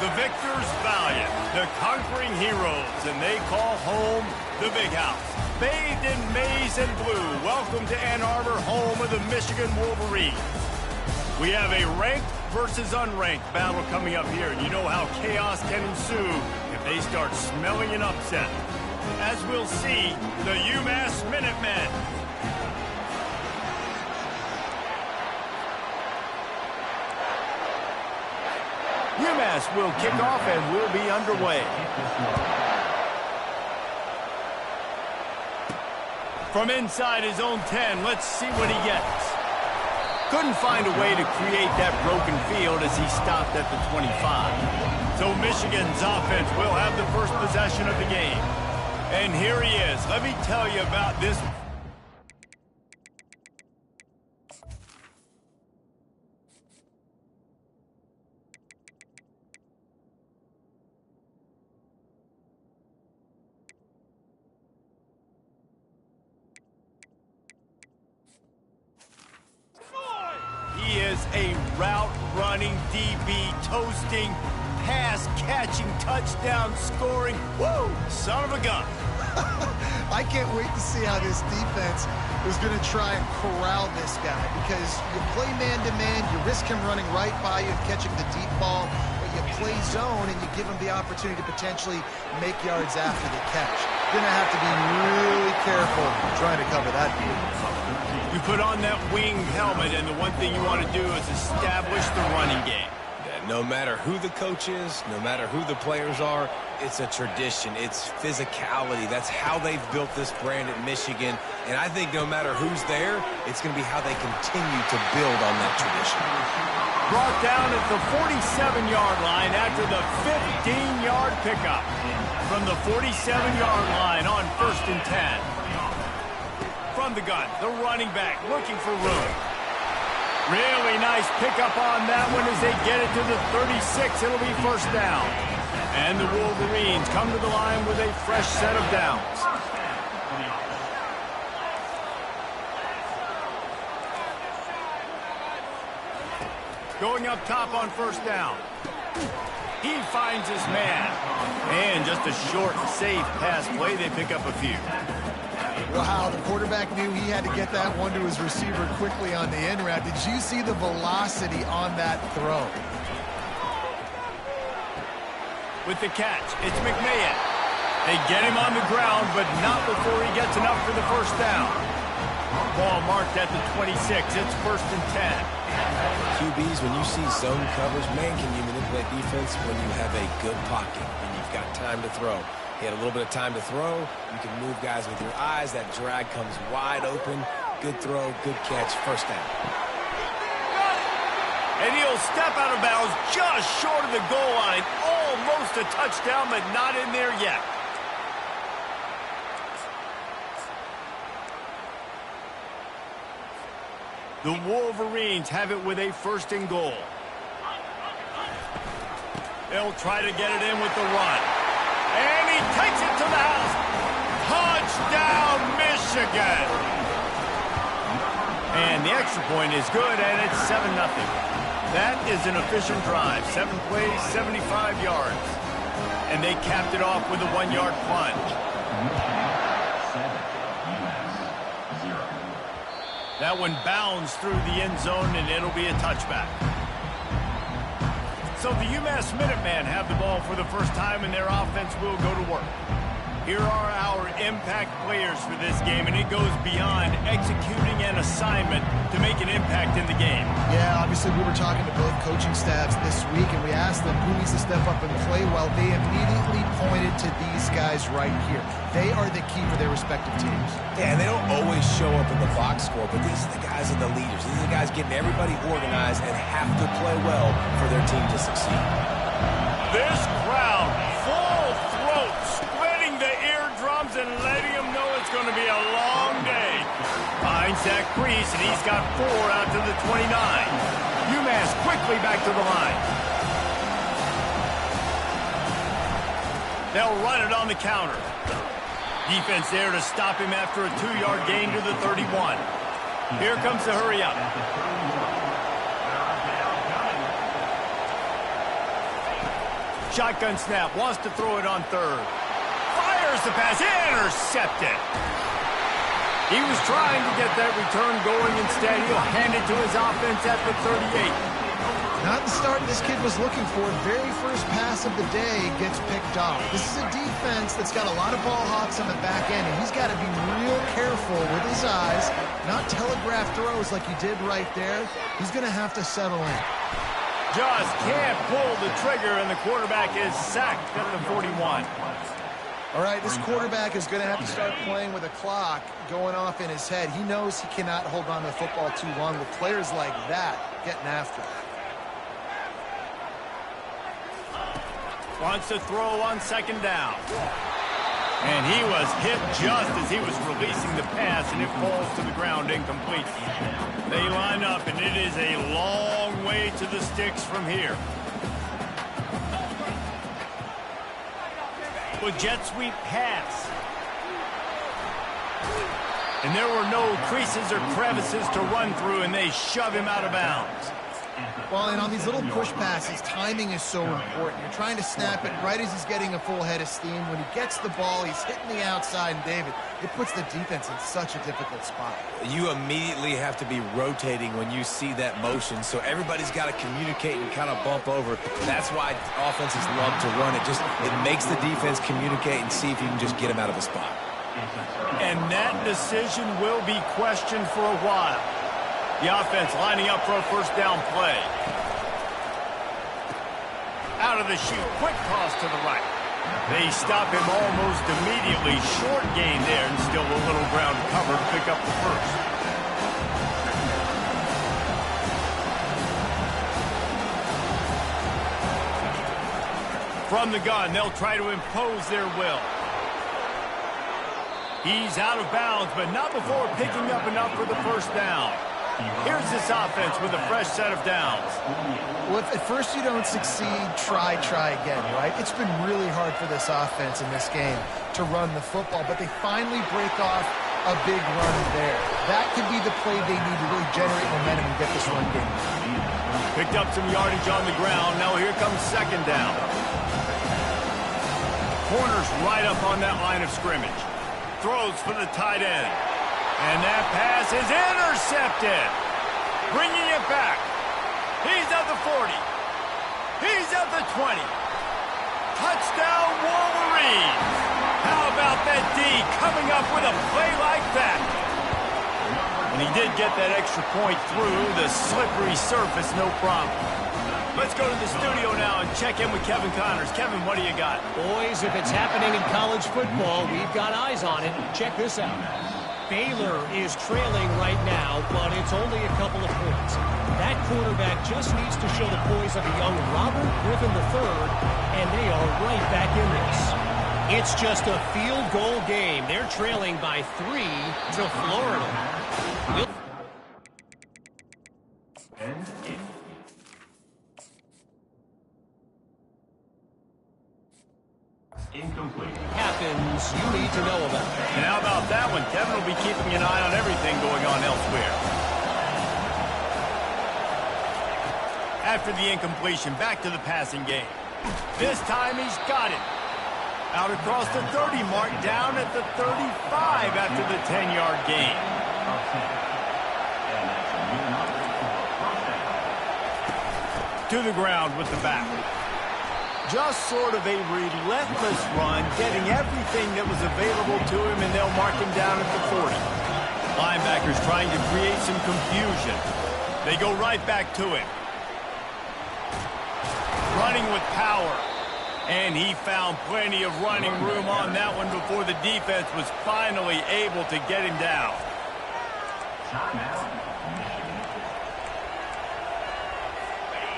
The victors valiant, the conquering heroes, and they call home the Big House. Bathed in maize and blue, welcome to Ann Arbor, home of the Michigan Wolverines. We have a ranked versus unranked battle coming up here, and you know how chaos can ensue if they start smelling an upset. As we'll see, the UMass Minutemen. UMass will kick off and will be underway. From inside his own 10, let's see what he gets. Couldn't find a way to create that broken field as he stopped at the 25. So Michigan's offense will have the first possession of the game. And here he is. Let me tell you about this. He is a route-running DB, toasting, pass-catching, touchdown-scoring, woo, son of a gun. I can't wait to see how this defense is going to try and corral this guy, because you play man-to-man, you risk him running right by you and catching the deep ball, but you play zone and you give him the opportunity to potentially make yards after the catch. You're going to have to be really careful trying to cover that deal. You put on that winged helmet, and the one thing you want to do is establish the running game. Yeah, no matter who the coach is, no matter who the players are, it's a tradition. It's physicality. That's how they've built this brand at Michigan. And I think no matter who's there, it's going to be how they continue to build on that tradition. Brought down at the 47-yard line after the 15-yard pickup. From the 47-yard line on 1st and 10. From the gun, the running back looking for room. Really nice pickup on that one as they get it to the 36. It'll be first down. And the Wolverines come to the line with a fresh set of downs. Going up top on first down. He finds his man. And just a short, safe pass play. They pick up a few. Wow, the quarterback knew he had to get that one to his receiver quickly on the end route. Did you see the velocity on that throw? With the catch, it's McMahon. They get him on the ground, but not before he gets enough for the first down. Ball marked at the 26. It's 1st and 10. QBs, when you see zone coverage, man, can you manipulate defense when you have a good pocket and you've got time to throw. He had a little bit of time to throw. You can move guys with your eyes. That drag comes wide open. Good throw, good catch, first down. And he'll step out of bounds just short of the goal line. Almost a touchdown, but not in there yet. The Wolverines have it with a 1st and goal. They'll try to get it in with the run. And he takes it to the house. Touchdown, Michigan. And the extra point is good, and it's 7-0. That is an efficient drive. 7 plays, 75 yards. And they capped it off with a 1-yard plunge. That one bounds through the end zone, and it'll be a touchback. So the UMass Minutemen have the ball for the first time, and their offense will go to work. Here are our impact players for this game, and it goes beyond executing an assignment to make an impact in the game. Yeah, obviously we were talking to both coaching staffs this week, and we asked them who needs to step up and play well. They immediately pointed to these guys right here. They are the key for their respective teams. Yeah, and they don't always show up in the box score, but these are the guys that are the leaders. These are the guys getting everybody organized and have to play well for their team to succeed. This crowd, full throat, splitting the eardrums and letting them know it's going to be a long day. Finds that crease, and he's got 4 out to the 29. UMass quickly back to the line. They'll run it on the counter. Defense there to stop him after a 2-yard gain to the 31. Here comes the hurry up. Shotgun snap, wants to throw it on third. Fires the pass, intercepted. He was trying to get that return going. Instead, he'll hand it to his offense at the 38. Not the start this kid was looking for. Very first pass of the day gets picked off. This is a defense that's got a lot of ball hawks on the back end, and he's got to be real careful with his eyes, not telegraph throws like he did right there. He's going to have to settle in. Just can't pull the trigger, and the quarterback is sacked at the 41. All right, this quarterback is going to have to start playing with a clock going off in his head. He knows he cannot hold on to the football too long with players like that getting after him. Wants to throw on second down. And he was hit just as he was releasing the pass, and it falls to the ground incomplete. They line up, and it is a long way to the sticks from here. With jet sweep pass. And there were no creases or crevices to run through, and they shove him out of bounds. Well, and on these little push passes, timing is so important. You're trying to snap it right as he's getting a full head of steam. When he gets the ball, he's hitting the outside, and David, it puts the defense in such a difficult spot. You immediately have to be rotating when you see that motion, so everybody's got to communicate and kind of bump over. That's why offenses love to run it. It makes the defense communicate and see if you can just get him out of a spot. And that decision will be questioned for a while. The offense lining up for a first down play. Out of the chute, quick toss to the right. They stop him almost immediately. Short gain there, and still a little ground cover to pick up the first. From the gun, they'll try to impose their will. He's out of bounds, but not before picking up enough for the first down. Here's this offense with a fresh set of downs. Well, if at first you don't succeed, try again, right? It's been really hard for this offense in this game to run the football, but they finally break off a big run there. That could be the play they need to really generate momentum and get this run game. Picked up some yardage on the ground. Now here comes second down. Corners right up on that line of scrimmage. Throws for the tight end. And that pass is intercepted. Bringing it back. He's at the 40. He's at the 20. Touchdown, Wolverines. How about that D coming up with a play like that? And he did get that extra point through the slippery surface, no problem. Let's go to the studio now and check in with Kevin Connors. Kevin, what do you got? Boys, if it's happening in college football, we've got eyes on it. Check this out. Baylor is trailing right now, but it's only a couple of points. That quarterback just needs to show the poise of a young Robert Griffin III, and they are right back in this. It's just a field goal game. They're trailing by 3 to Florida. Incomplete. Happens you need to know about. And how about that one? Kevin will be keeping an eye on everything going on elsewhere. After the incompletion, back to the passing game. This time he's got it. Out across the 30 mark, down at the 35 after the 10-yard gain. To the ground with the back. Just sort of a relentless run, getting everything that was available to him, and they'll mark him down at the 40. Linebackers trying to create some confusion. They go right back to him. Running with power. And he found plenty of running room on that one before the defense was finally able to get him down.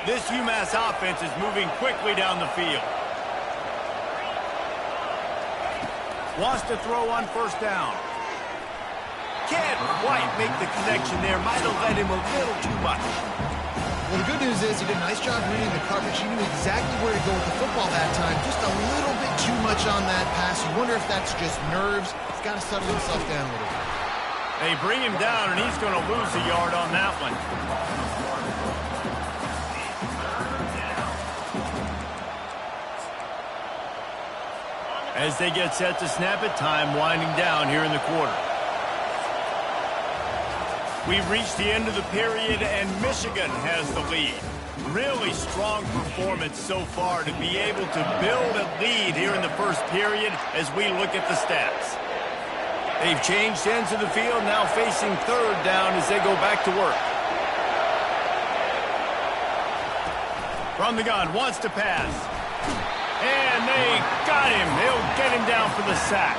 This UMass offense is moving quickly down the field. Wants to throw on first down. Can't quite make the connection there. Might have led him a little too much. Well, the good news is he did a nice job reading the coverage. He knew exactly where to go with the football that time. Just a little bit too much on that pass. You wonder if that's just nerves. He's got to settle himself down a little bit. They bring him down, and he's going to lose a yard on that one. As they get set to snap it, time winding down here in the quarter. We've reached the end of the period, and Michigan has the lead. Really strong performance so far to be able to build a lead here in the first period as we look at the stats. They've changed ends of the field, now facing third down as they go back to work. From the gun, wants to pass. And they got him. They'll get him down for the sack.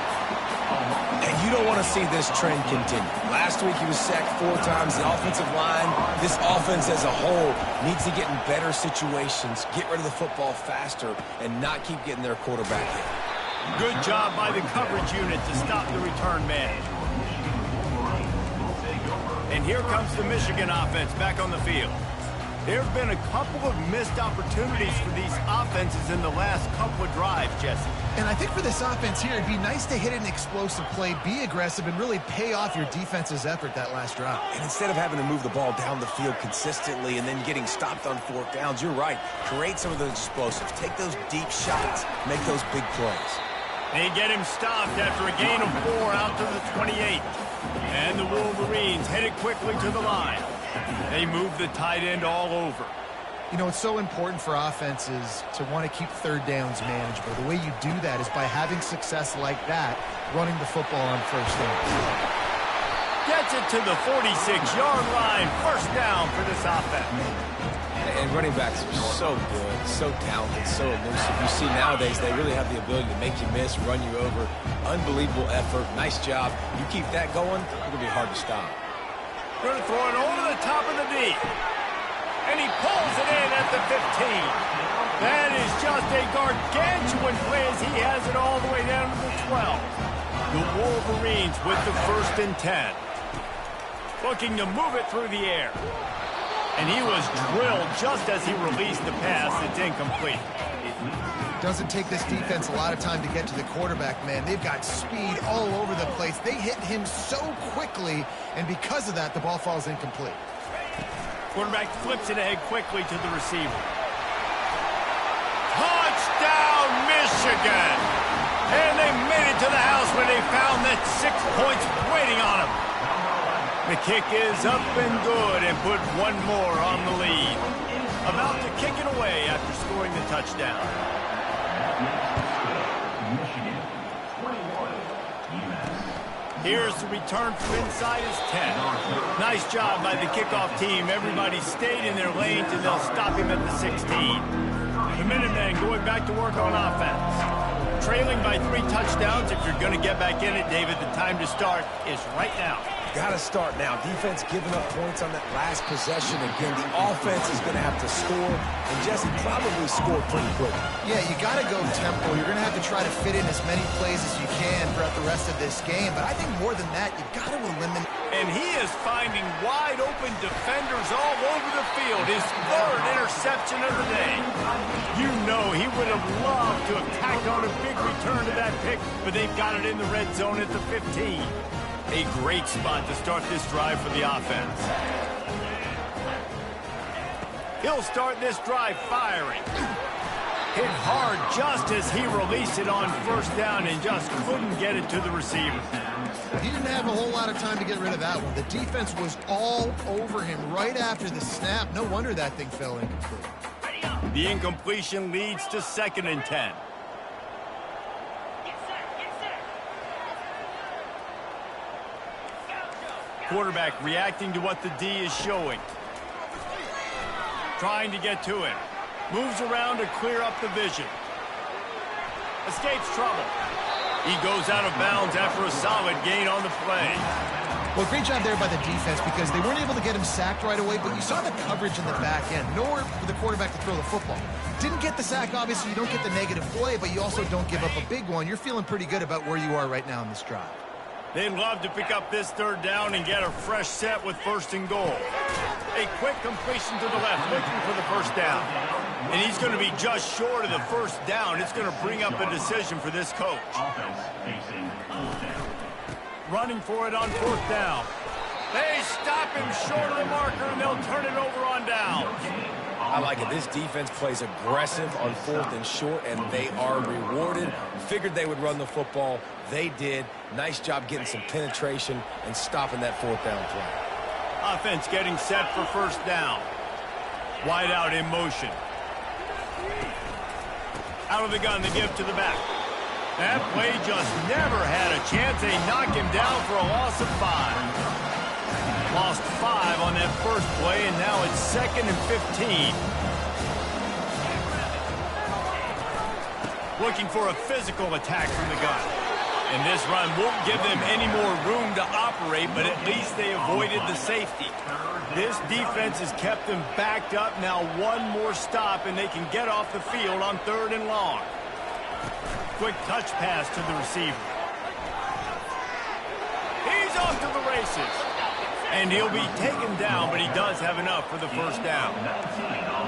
And you don't want to see this trend continue. Last week he was sacked 4 times. The offensive line, this offense as a whole, needs to get in better situations, get rid of the football faster, and not keep getting their quarterback hit. Good job by the coverage unit to stop the return man. And here comes the Michigan offense back on the field. There have been a couple of missed opportunities for these offenses in the last couple of drives, Jesse. And I think for this offense here, it'd be nice to hit an explosive play, be aggressive, and really pay off your defense's effort that last drive. And instead of having to move the ball down the field consistently and then getting stopped on 4th downs, you're right. Create some of those explosives. Take those deep shots. Make those big plays. They get him stopped after a gain of 4 out to the 28. And the Wolverines headed quickly to the line. They move the tight end all over. You know, it's so important for offenses to want to keep third downs manageable. The way you do that is by having success like that, running the football on first down. Gets it to the 46-yard line. First down for this offense. And running backs are so good, so talented, so elusive. You see nowadays they really have the ability to make you miss, run you over. Unbelievable effort. Nice job. You keep that going, it's going to be hard to stop. Going to throw it over the top of the D. And he pulls it in at the 15. That is just a gargantuan play as he has it all the way down to the 12. The Wolverines with the 1st and 10. Looking to move it through the air. And he was drilled just as he released the pass. It's incomplete. Doesn't take this defense a lot of time to get to the quarterback, man. They've got speed all over the place. They hit him so quickly, and because of that, the ball falls incomplete. Quarterback flips it ahead quickly to the receiver. Touchdown, Michigan! And they made it to the house where they found that 6 points waiting on them. The kick is up and good and put one more on the lead. About to kick it away after scoring the touchdown. Here's the return from inside his 10. Nice job by the kickoff team. Everybody stayed in their lanes, and they'll stop him at the 16. The Minutemen going back to work on offense. Trailing by 3 touchdowns. If you're going to get back in it, David, the time to start is right now. Got to start now. Defense giving up points on that last possession. Again, the offense is going to have to score, and Jesse probably scored pretty quick. Yeah, you got to go tempo. You're going to have to try to fit in as many plays as you can throughout the rest of this game. But I think more than that, you got to eliminate. And he is finding wide open defenders all over the field. His 3rd interception of the day. You know he would have loved to have tacked on a big return to that pick, but they've got it in the red zone at the 15. A great spot to start this drive for the offense. He'll start this drive firing. Hit hard just as he released it on 1st down and just couldn't get it to the receiver. He didn't have a whole lot of time to get rid of that one. The defense was all over him right after the snap. No wonder that thing fell incomplete. The incompletion leads to 2nd and 10. Quarterback reacting to what the D is showing. Trying to get to him. Moves around to clear up the vision. Escapes trouble. He goes out of bounds after a solid gain on the play. Well, great job there by the defense because they weren't able to get him sacked right away, but you saw the coverage in the back end. Nowhere for the quarterback to throw the football. Didn't get the sack, obviously. You don't get the negative play, but you also don't give up a big one. You're feeling pretty good about where you are right now in this drive. They'd love to pick up this 3rd down and get a fresh set with 1st and goal. A quick completion to the left, looking for the 1st down. And he's going to be just short of the 1st down. It's going to bring up a decision for this coach. Running for it on 4th down. They stop him short of the marker, and they'll turn it over on downs. I like it. This defense plays aggressive on 4th and short, and they are rewarded. Figured they would run the football. They did. Nice job getting some penetration and stopping that 4th down play. Offense getting set for first down. Wide out in motion. Out of the gun, the give to the back. That play just never had a chance. They knock him down for a loss of 5. Lost 5 on that first play, and now it's 2nd and 15. Looking for a physical attack from the gun. And this run won't give them any more room to operate, but at least they avoided the safety. This defense has kept them backed up. Now one more stop, and they can get off the field on 3rd and long. Quick touch pass to the receiver. He's off to the races. And he'll be taken down, but he does have enough for the first down.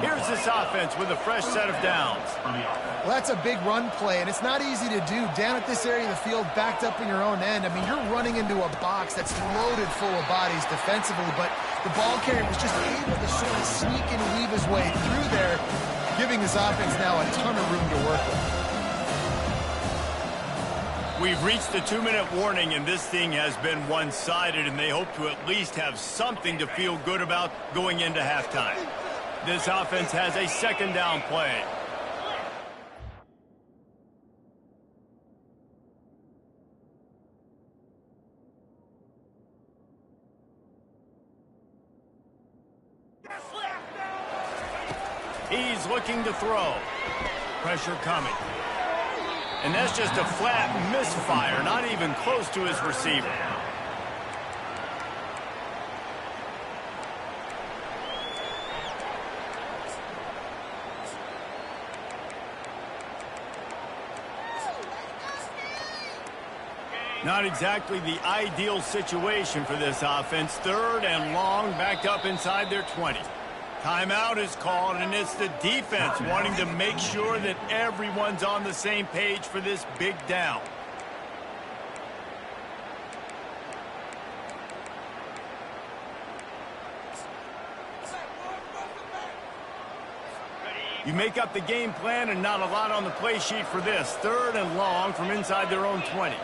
Here's this offense with a fresh set of downs. Well, that's a big run play, and it's not easy to do. Down at this area of the field, backed up in your own end. I mean, you're running into a box that's loaded full of bodies defensively, but the ball carrier was just able to sort of sneak and weave his way through there, giving this offense now a ton of room to work with. We've reached the 2-minute warning, and this thing has been one-sided, and they hope to at least have something to feel good about going into halftime. This offense has a 2nd down play. He's looking to throw. Pressure coming. And that's just a flat misfire, not even close to his receiver. Not exactly the ideal situation for this offense. 3rd and long, backed up inside their 20. Timeout is called, and it's the defense wanting to make sure that everyone's on the same page for this big down. You make up the game plan and not a lot on the play sheet for this. 3rd and long from inside their own 20.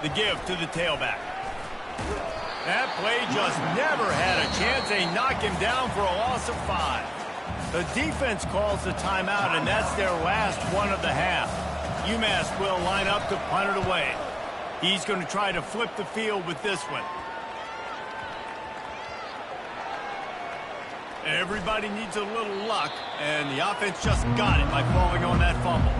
The give to the tailback. That play just never had a chance. They knock him down for a loss of 5. The defense calls the timeout, and that's their last one of the half. UMass will line up to punt it away. He's going to try to flip the field with this one. Everybody needs a little luck, and the offense just got it by falling on that fumble.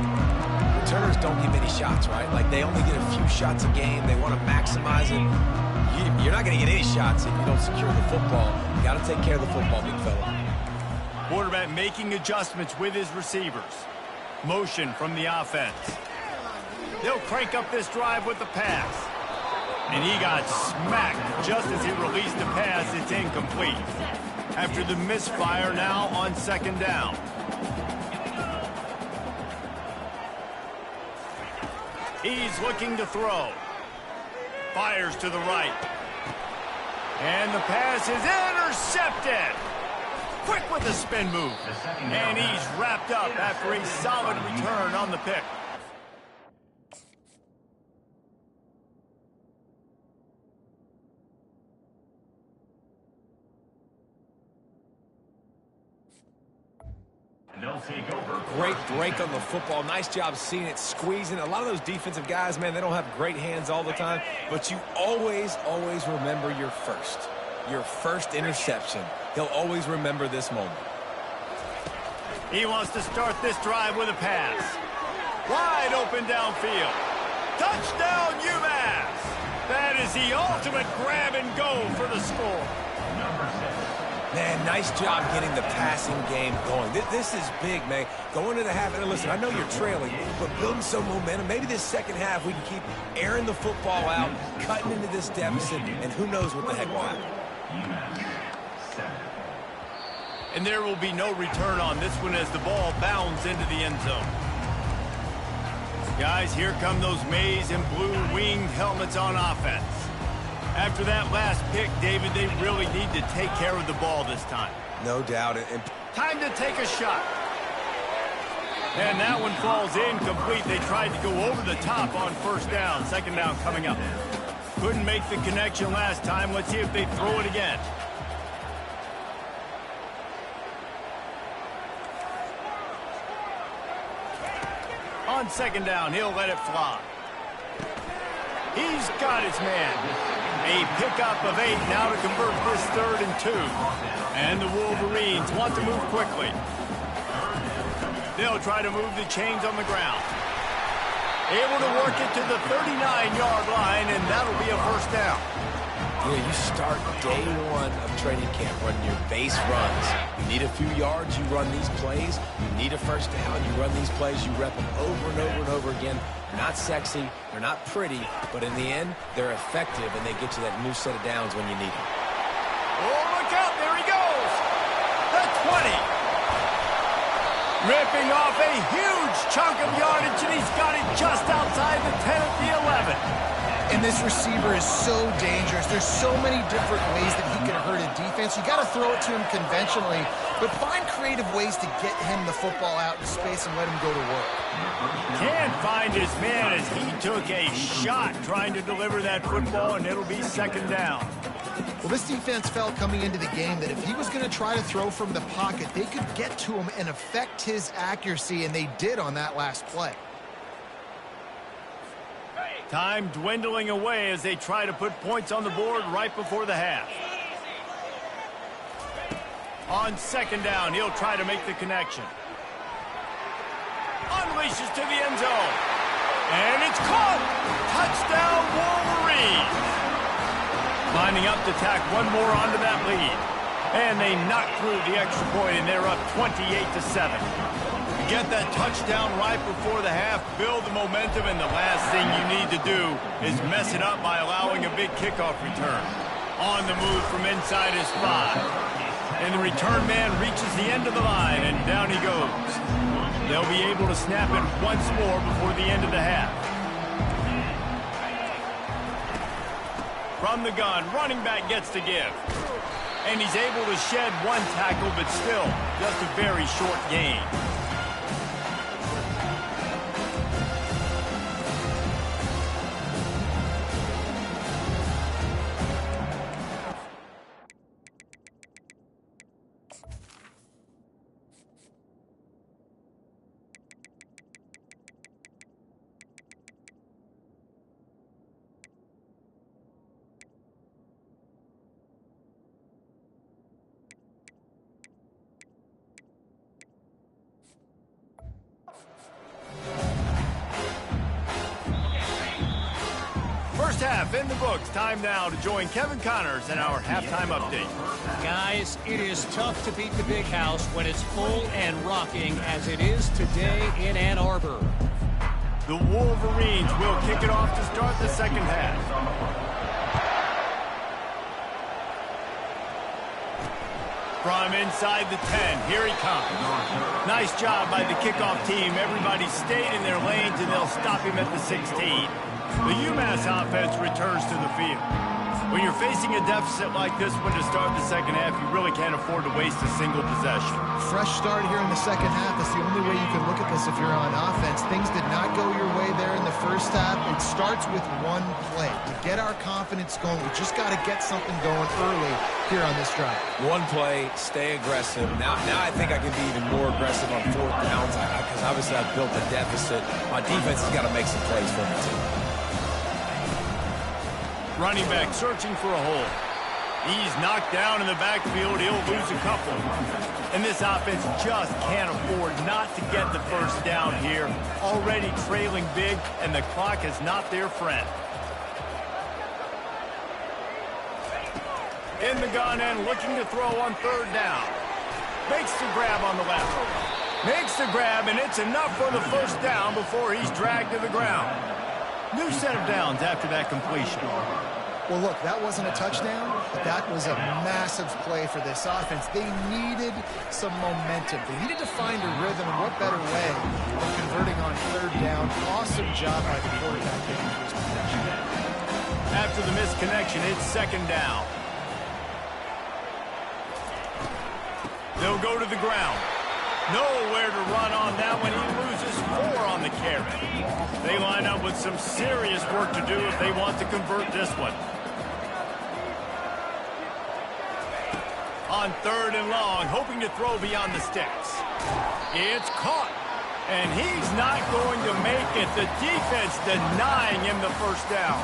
Returners don't give any shots, right? Like, they only get a few shots a game. They want to maximize it. You're not going to get any shots if you don't secure the football. You got to take care of the football, big fella. Quarterback making adjustments with his receivers. Motion from the offense. They'll crank up this drive with the pass. And he got smacked just as he released the pass. It's incomplete. After the misfire, now on 2nd down. He's looking to throw. Fires to the right. And the pass is intercepted. Quick with the spin move. And he's wrapped up after a solid return on the pick. They'll take over. Great break on the football. Nice job seeing it, squeezing. A lot of those defensive guys, man, they don't have great hands all the time, but you always remember your first interception. He'll always remember this moment. He wants to start this drive with a pass. Wide open downfield. Touchdown, UMass! That is the ultimate grab and go for the score. Man, nice job getting the passing game going. This is big, man. Going into the half, and listen, I know you're trailing, but building some momentum. Maybe this second half we can keep airing the football out, cutting into this deficit, and who knows what the heck will happen. And there will be no return on this one as the ball bounds into the end zone. Guys, here come those maize and blue winged helmets on offense. After that last pick, David, they really need to take care of the ball this time. No doubt. And Time to take a shot. And that one falls incomplete. They tried to go over the top on first down. Second down coming up. Couldn't make the connection last time. Let's see if they throw it again. On second down, he'll let it fly. He's got his man. A pickup of 8 now to convert this 3rd and 2. And the Wolverines want to move quickly. They'll try to move the chains on the ground. Able to work it to the 39-yard line, and that'll be a first down. You start day one of training camp running your base runs. You need a few yards, you run these plays. You need a first down, you run these plays. You rep them over and over and over again. They're not sexy, they're not pretty, but in the end, they're effective, and they get you that new set of downs when you need them. Oh, look out, there he goes. The 20. Ripping off a huge chunk of yardage, and he's got it just outside the 10 at the 11. And this receiver is so dangerous. There's so many different ways that he can hurt a defense. You got to throw it to him conventionally, but find creative ways to get him the football out in space and let him go to work. Can't find his man as he took a shot trying to deliver that football, and it'll be second down. Well, this defense felt coming into the game that if he was going to try to throw from the pocket, they could get to him and affect his accuracy, and they did on that last play. Time dwindling away as they try to put points on the board right before the half. On second down, he'll try to make the connection. Unleashes to the end zone. And it's caught! Touchdown, Wolverines! Lining up to tack one more onto that lead. And they knock through the extra point, and they're up 28-7. Get that touchdown right before the half, build the momentum, and the last thing you need to do is mess it up by allowing a big kickoff return. On the move from inside his 5. And the return man reaches the end of the line, and down he goes. They'll be able to snap it once more before the end of the half. From the gun, running back gets to give. And he's able to shed one tackle, but still just a very short gain. First half in the books. Time now to join Kevin Connors in our halftime update. Guys, it is tough to beat the big house when it's full and rocking as it is today in Ann Arbor. The Wolverines will kick it off to start the second half. From inside the 10, here he comes. Nice job by the kickoff team. Everybody stayed in their lanes, and they'll stop him at the 16. The UMass offense returns to the field. When you're facing a deficit like this one to start the second half, you really can't afford to waste a single possession. Fresh start here in the second half. That's the only way you can look at this if you're on offense. Things did not go your way there in the first half. It starts with one play. To get our confidence going, we just got to get something going early here on this drive. One play, stay aggressive. Now I think I can be even more aggressive on fourth downs because obviously I've built a deficit. My defense has got to make some plays for me too. Running back searching for a hole. He's knocked down in the backfield. He'll lose a couple. And this offense just can't afford not to get the first down here. Already trailing big, and the clock is not their friend. In the gun and looking to throw on third down. Makes the grab on the left. Makes the grab, and it's enough for the first down before he's dragged to the ground. New set of downs after that completion. Well, look, that wasn't a touchdown, but that was a massive play for this offense. They needed some momentum. They needed to find a rhythm, and what better way than converting on third down. Awesome job by the quarterback taking his possession. After the misconnection, it's second down. They'll go to the ground. Nowhere to run on that one. He loses 4 on the carry. They line up with some serious work to do if they want to convert this one. On 3rd and long, hoping to throw beyond the sticks. It's caught. And he's not going to make it. The defense denying him the first down.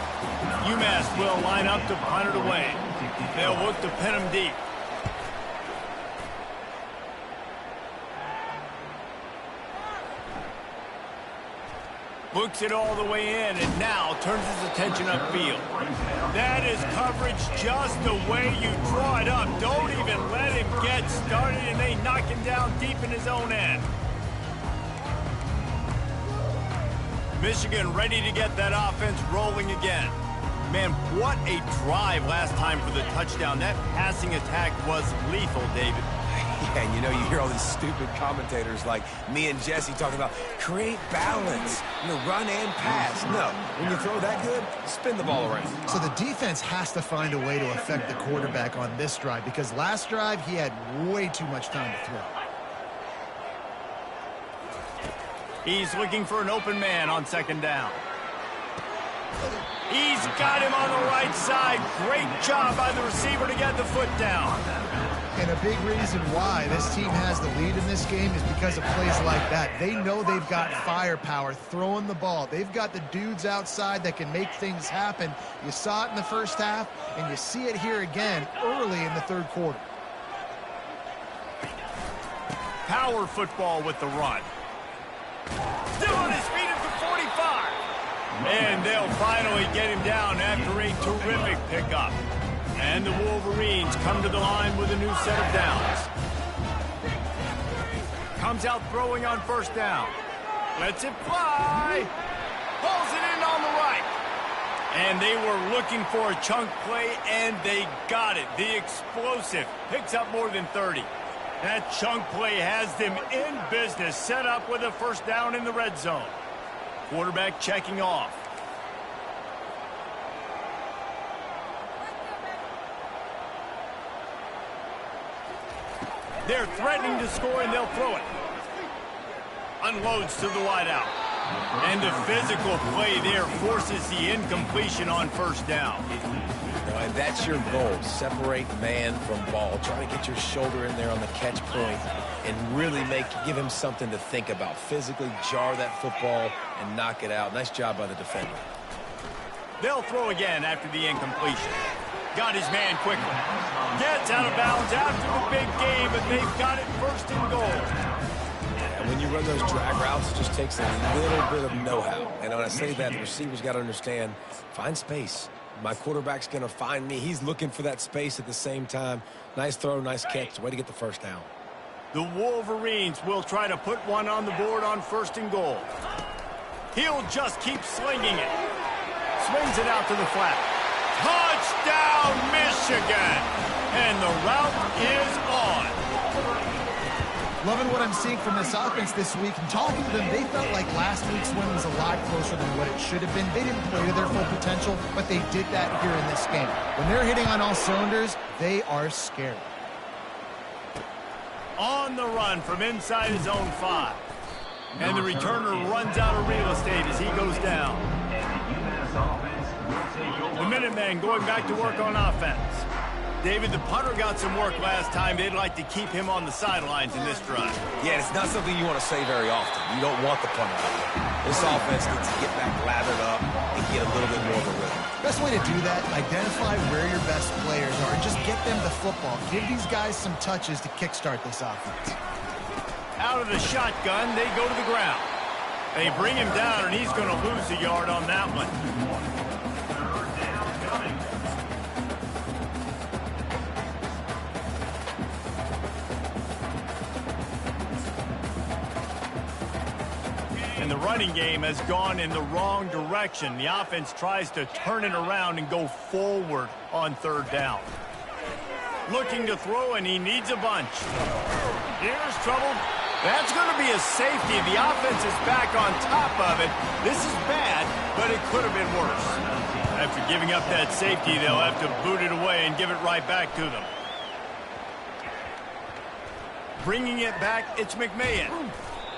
UMass will line up to punt it away. They'll look to pin him deep. Looks it all the way in and now turns his attention upfield. That is coverage just the way you draw it up. Don't even let him get started, and they knock him down deep in his own end. Michigan ready to get that offense rolling again. Man, what a drive last time for the touchdown. That passing attack was lethal, David. Yeah, and you know, you hear all these stupid commentators like me and Jesse talking about create balance, run and pass. No, when you throw that good, spin the ball around. So the defense has to find a way to affect the quarterback on this drive because last drive he had way too much time to throw. He's looking for an open man on 2nd down. He's got him on the right side. Great job by the receiver to get the foot down. And a big reason why this team has the lead in this game is because of plays like that. They know they've got firepower throwing the ball. They've got the dudes outside that can make things happen. You saw it in the first half, and you see it here again early in the 3rd quarter. Power football with the run. Still on his feet at the 45. And they'll finally get him down after a terrific pickup. And the Wolverines come to the line with a new set of downs. Comes out throwing on 1st down. Lets it fly. Pulls it in on the right. And they were looking for a chunk play, and they got it. The explosive picks up more than 30. That chunk play has them in business, set up with a 1st down in the red zone. Quarterback checking off. They're threatening to score, and they'll throw it. Unloads to the wideout. And the physical play there forces the incompletion on 1st down. And that's your goal. Separate man from ball. Try to get your shoulder in there on the catch point and really give him something to think about. Physically jar that football and knock it out. Nice job by the defender. They'll throw again after the incompletion. Got his man quickly. Gets out of bounds after the big game, but they've got it 1st and goal. And when you run those drag routes, it just takes a little bit of know-how. And when I say that, the receiver's got to understand, find space. My quarterback's going to find me. He's looking for that space at the same time. Nice throw, nice catch. Way to get the 1st down. The Wolverines will try to put one on the board on 1st and goal. He'll just keep slinging it. Swings it out to the flat. Touchdown, Michigan! And the route is on. Loving what I'm seeing from this offense this week. And talking to them, they felt like last week's win was a lot closer than what it should have been. They didn't play to their full potential, but they did that here in this game. When they're hitting on all cylinders, they are scary. On the run from inside his own 5. And the returner runs out of real estate as he goes down. The Minutemen going back to work on offense. David, the punter got some work last time. They'd like to keep him on the sidelines in this drive. Yeah, it's not something you want to say very often. You don't want the punter out there. This offense needs to get back lathered up and get a little bit more of a rhythm. Best way to do that, identify where your best players are and just get them the football. Give these guys some touches to kickstart this offense. Out of the shotgun, they go to the ground. They bring him down, and he's going to lose a yard on that one. And the running game has gone in the wrong direction. The offense tries to turn it around and go forward on 3rd down. Looking to throw, and he needs a bunch. Here's trouble. That's going to be a safety. The offense is back on top of it. This is bad, but it could have been worse. After giving up that safety, they'll have to boot it away and give it right back to them. Bringing it back, it's McMahon.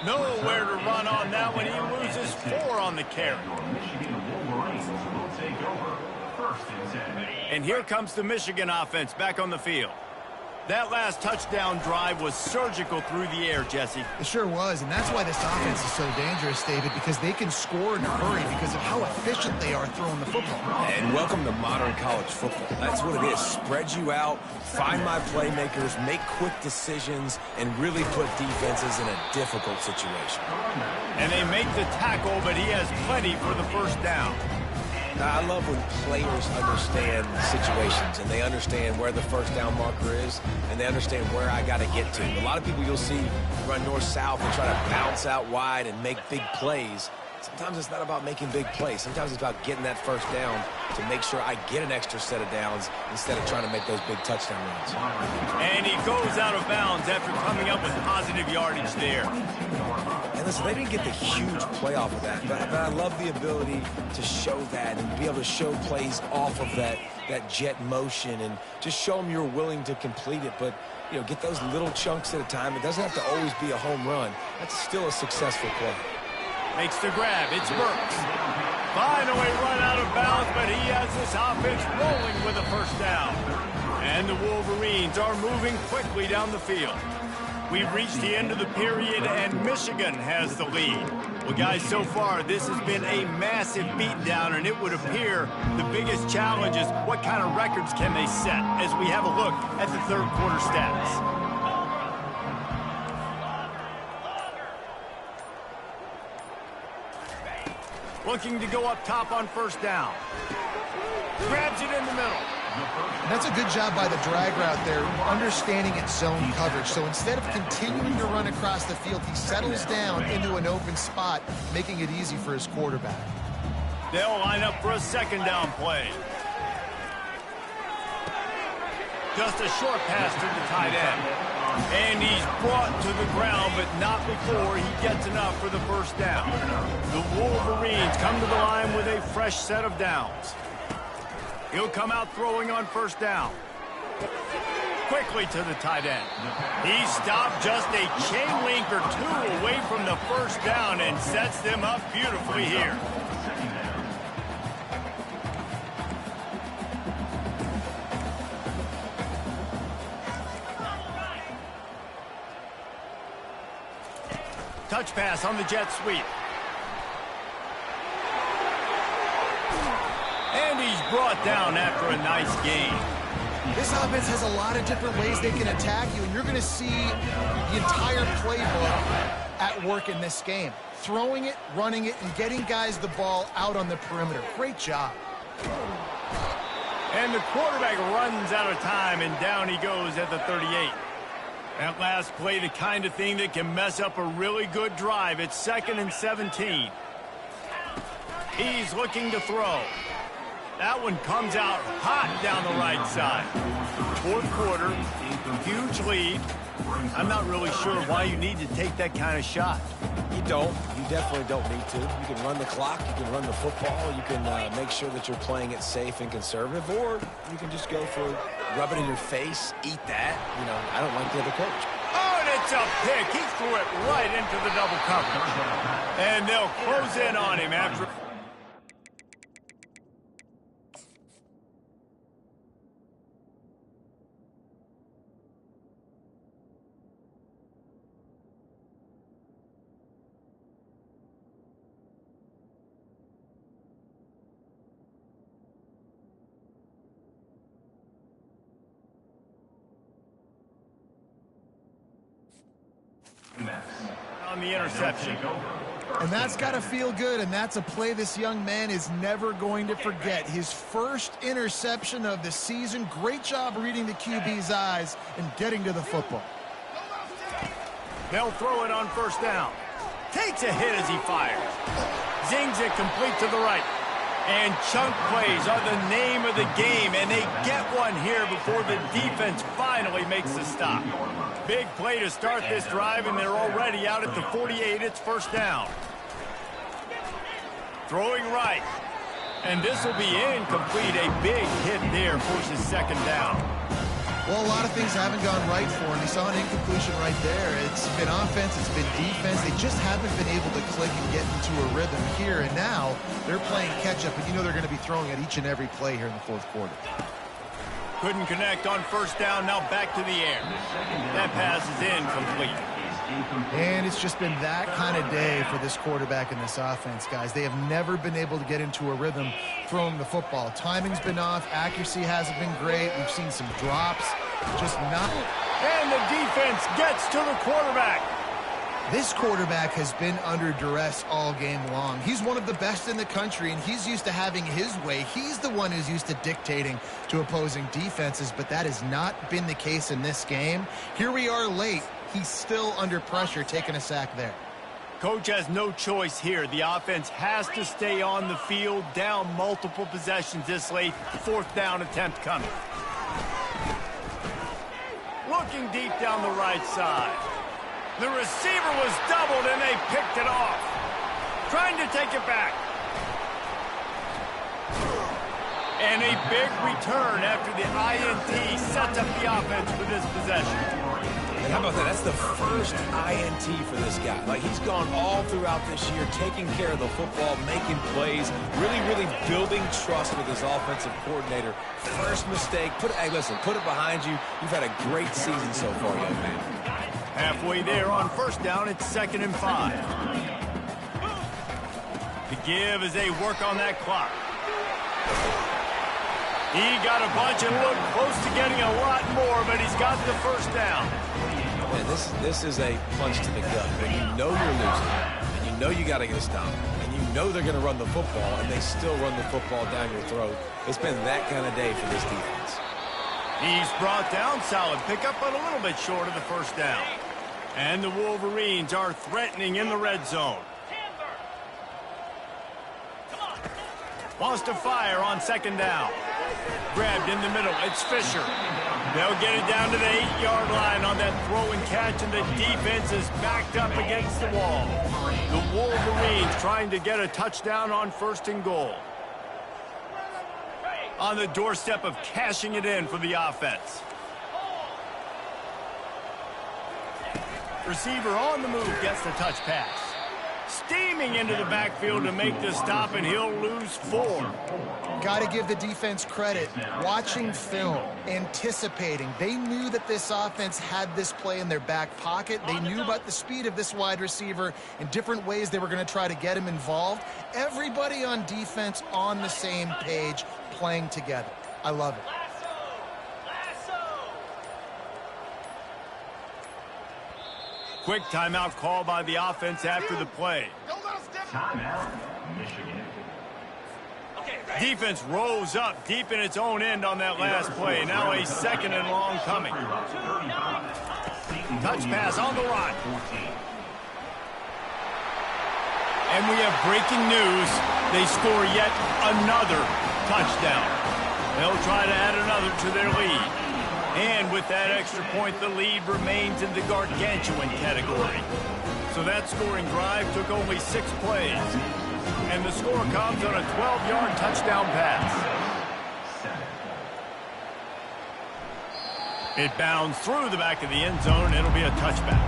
Nowhere to run on that one. He loses 4 on the carry. Michigan Wolverines will take over. 1st and 10. And here comes the Michigan offense back on the field. That last touchdown drive was surgical through the air, Jesse. It sure was, and that's why this offense is so dangerous, David, because they can score in a hurry because of how efficient they are throwing the football. And welcome to modern college football. That's what it is. Spread you out, find my playmakers, make quick decisions, and really put defenses in a difficult situation. And they make the tackle, but he has plenty for the first down. Now, I love when players understand situations and they understand where the first down marker is and they understand where I got to get to. A lot of people you'll see run north-south and try to bounce out wide and make big plays. Sometimes it's not about making big plays. Sometimes it's about getting that first down to make sure I get an extra set of downs instead of trying to make those big touchdown runs. And he goes out of bounds after coming up with positive yardage there. And listen, they didn't get the huge play off of that, but I love the ability to show that and be able to show plays off of that jet motion and just show them you're willing to complete it. But, you know, get those little chunks at a time. It doesn't have to always be a home run. That's still a successful play. Makes the grab. It's Burks. Finally run out of bounds, but he has this offense rolling with a first down. And the Wolverines are moving quickly down the field. We've reached the end of the period, and Michigan has the lead. Well, guys, so far, this has been a massive beatdown, and it would appear the biggest challenge is what kind of records can they set as we have a look at the third quarter stats. Looking to go up top on first down. Grabs it in the middle. And that's a good job by the drag route there, understanding its zone coverage. So instead of continuing to run across the field, he settles down into an open spot, making it easy for his quarterback. They'll line up for a second down play. Just a short pass to the tight end. And he's brought to the ground, but not before he gets enough for the first down. The Wolverines come to the line with a fresh set of downs. He'll come out throwing on first down. Quickly to the tight end. He stopped just a chain link or 2 away from the first down and sets them up beautifully here. Touch pass on the jet sweep. And he's brought down after a nice gain. This offense has a lot of different ways they can attack you, and you're going to see the entire playbook at work in this game. Throwing it, running it, and getting guys the ball out on the perimeter. Great job. And the quarterback runs out of time, and down he goes at the 38. That last play, the kind of thing that can mess up a really good drive. It's 2nd and 17. He's looking to throw. That one comes out hot down the right side. Fourth quarter, huge lead. I'm not really sure why you need to take that kind of shot. You don't. You definitely don't need to. You can run the clock. You can run the football. You can make sure that you're playing it safe and conservative, or you can just go for rub it in your face, eat that. You know, I don't like the other coach. Oh, and it's a pick. He threw it right into the double coverage. And they'll close in on him after... on the interception. And that's got to feel good, and that's a play this young man is never going to forget. His first interception of the season. Great job reading the QB's eyes and getting to the football. They'll throw it on first down. Takes a hit as he fires. Zings it complete to the right. And chunk plays are the name of the game, and they get one here before the defense finally makes the stop. Big play to start this drive, and they're already out at the 48. It's first down. Throwing right. And this will be incomplete. A big hit there forces second down. Well, a lot of things haven't gone right for him. He saw an incompletion right there. It's been offense, it's been defense. They just haven't been able to click and get into a rhythm here. And now they're playing catch-up, and you know they're going to be throwing at each and every play here in the fourth quarter. Couldn't connect on first down. Now back to the air. That pass is incomplete. And it's just been that kind of day for this quarterback and this offense, guys. They have never been able to get into a rhythm throwing the football. Timing's been off. Accuracy hasn't been great. We've seen some drops. Just not. And the defense gets to the quarterback. This quarterback has been under duress all game long. He's one of the best in the country, and he's used to having his way. He's the one who's used to dictating to opposing defenses, but that has not been the case in this game. Here we are late. He's still under pressure, taking a sack there. Coach has no choice here. The offense has to stay on the field, down multiple possessions this late. Fourth down attempt coming. Looking deep down the right side. The receiver was doubled, and they picked it off. Trying to take it back. And a big return after the INT sets up the offense for this possession. And how about that? That's the first INT for this guy. Like, he's gone all throughout this year, taking care of the football, making plays, really building trust with his offensive coordinator. First mistake. Hey, listen, put it behind you. You've had a great season so far, young man. Halfway there on first down, it's 2nd and 5. The give as they work on that clock. He got a bunch and looked close to getting a lot more, but he's got the first down. Man, this is a punch to the gut. When you know you're losing, and you know you got to get a stop, and you know they're going to run the football, and they still run the football down your throat. It's been that kind of day for this defense. He's brought down, solid pickup, but a little bit short of the first down. And the Wolverines are threatening in the red zone. Wants to fire on 2nd down. Grabbed in the middle. It's Fisher. They'll get it down to the 8-yard line on that throw and catch, and the defense is backed up against the wall. The Wolverines trying to get a touchdown on 1st and goal. On the doorstep of cashing it in for the offense. Receiver on the move gets the touch pass. Steaming into the backfield to make the stop, and he'll lose 4. Got to give the defense credit. Watching film, anticipating. They knew that this offense had this play in their back pocket. They knew about the speed of this wide receiver and different ways they were going to try to get him involved. Everybody on defense on the same page, playing together. I love it. Quick timeout call by the offense after the play. Timeout, Michigan. Defense rose up deep in its own end on that last play. Now a 2nd and long coming. Touch pass on the run. And we have breaking news. They score yet another touchdown. They'll try to add another to their lead. And with that extra point, the lead remains in the gargantuan category. So that scoring drive took only 6 plays. And the score comes on a 12-yard touchdown pass. It bounds through the back of the end zone. It'll be a touchback.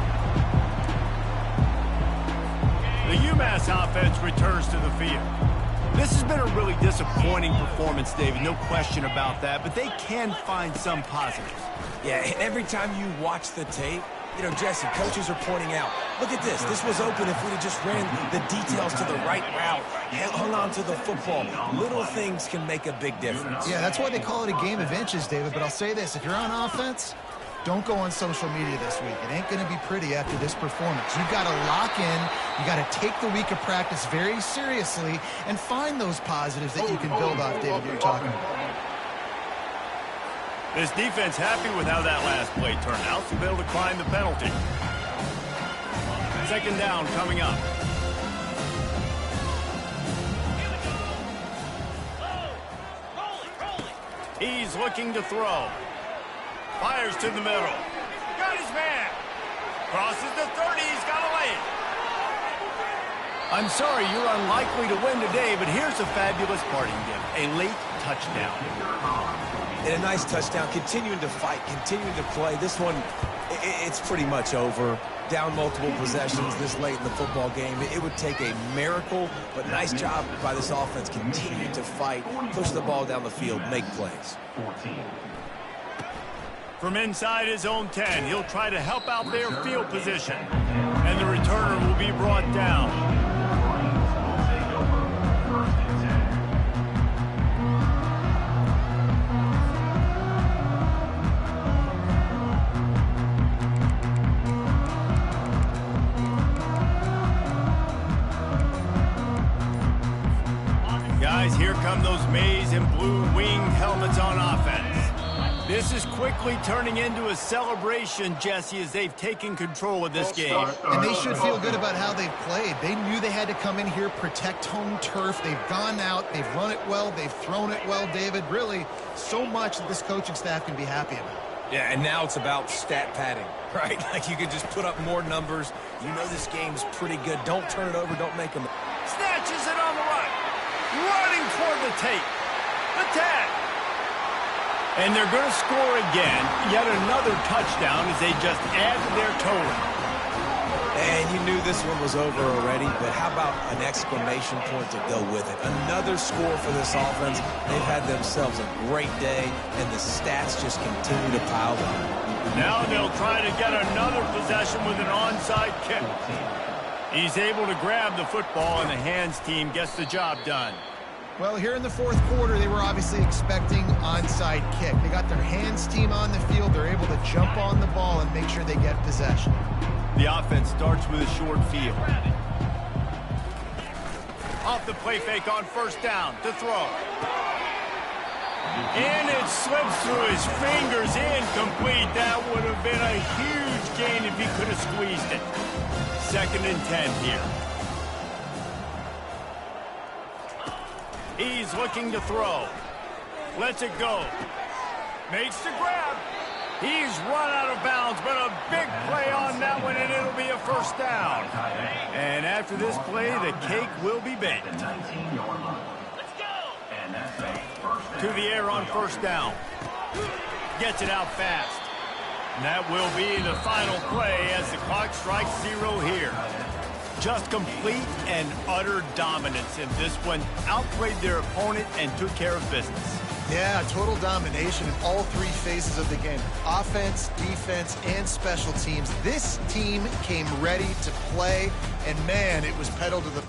The UMass offense returns to the field. This has been a really disappointing performance, David, no question about that, but they can find some positives. Yeah, and every time you watch the tape, you know, Jesse, coaches are pointing out, look at this. This was open if we'd have just ran the details to the right route, hung on to the football. Little things can make a big difference. Yeah, that's why they call it a game of inches, David, but I'll say this. If you're on offense, don't go on social media this week. It ain't going to be pretty after this performance. You've got to lock in. You got to take the week of practice very seriously and find those positives that you can build off, David, you're talking about. This defense happy with how that last play turned out, so they'll decline the penalty. 2nd down coming up. He's looking to throw. Fires to the middle. Got his man. Crosses the 30. He's got to lay it. I'm sorry you're unlikely to win today, but here's a fabulous parting gift. A late touchdown. And a nice touchdown, continuing to fight, continuing to play. This one, it's pretty much over. Down multiple possessions this late in the football game. It would take a miracle, but nice job by this offense continuing to fight, push the ball down the field, make plays. 14. From inside his own 10, he'll try to help out their field position. And the returner will be brought down. Guys, here come those maize and blue winged helmets on offense. This is quickly turning into a celebration, Jesse, as they've taken control of this game. And they should feel good about how they've played. They knew they had to come in here, protect home turf. They've gone out, they've run it well, they've thrown it well, David. Really, so much that this coaching staff can be happy about. Yeah, and now it's about stat padding, right? Like you can just put up more numbers. You know this game's pretty good. Don't turn it over, don't make them. Snatches it on the right. Running toward the tape. The tag. And they're going to score again. Yet another touchdown as they just add to their total. And you knew this one was over already, but how about an exclamation point to go with it? Another score for this offense. They've had themselves a great day, and the stats just continue to pile up. Now they'll try to get another possession with an onside kick. He's able to grab the football, and the hands team gets the job done. Well, here in the fourth quarter, they were obviously expecting onside kick. They got their hands team on the field. They're able to jump on the ball and make sure they get possession. The offense starts with a short field. Off the play fake on first down to throw. And it slips through his fingers, incomplete. That would have been a huge gain if he could have squeezed it. 2nd and 10 here. He's looking to throw. Lets it go. Makes the grab. He's run out of bounds, but a big play on that one, and it'll be a first down. And after this play, the cake will be baked. Let's go! To the air on first down. Gets it out fast. And that will be the final play as the clock strikes 0 here. Just complete and utter dominance in this one. Outplayed their opponent and took care of business. Yeah, total domination in all three phases of the game. Offense, defense, and special teams. This team came ready to play, and man, it was pedal to the